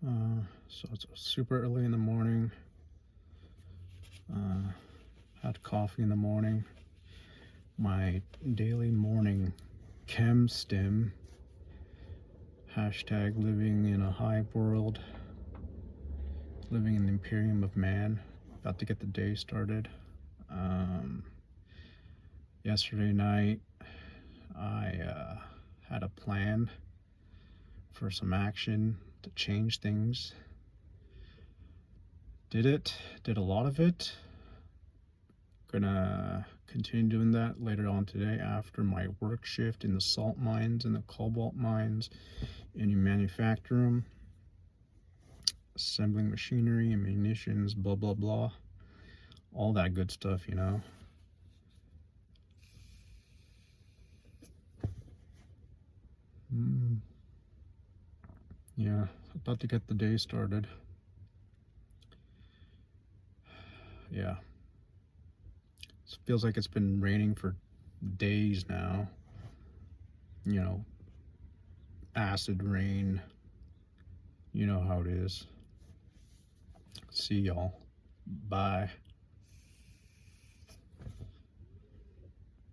So it's super early in the morning. Uh, had coffee in the morning. My daily morning chem stim. Hashtag living in a hive world. Living in the Imperium of Man. About to get the day started. Um, Yesterday night, I had a plan for some action to change things. Did a lot of it. Gonna continue doing that later on today after my work shift in the salt mines and the cobalt mines in manufacturing, assembling machinery and munitions, blah blah blah, all that good stuff, you know. Yeah, about to get the day started. Yeah, it feels like it's been raining for days now, you know, acid rain. You know how it is. See y'all. Bye.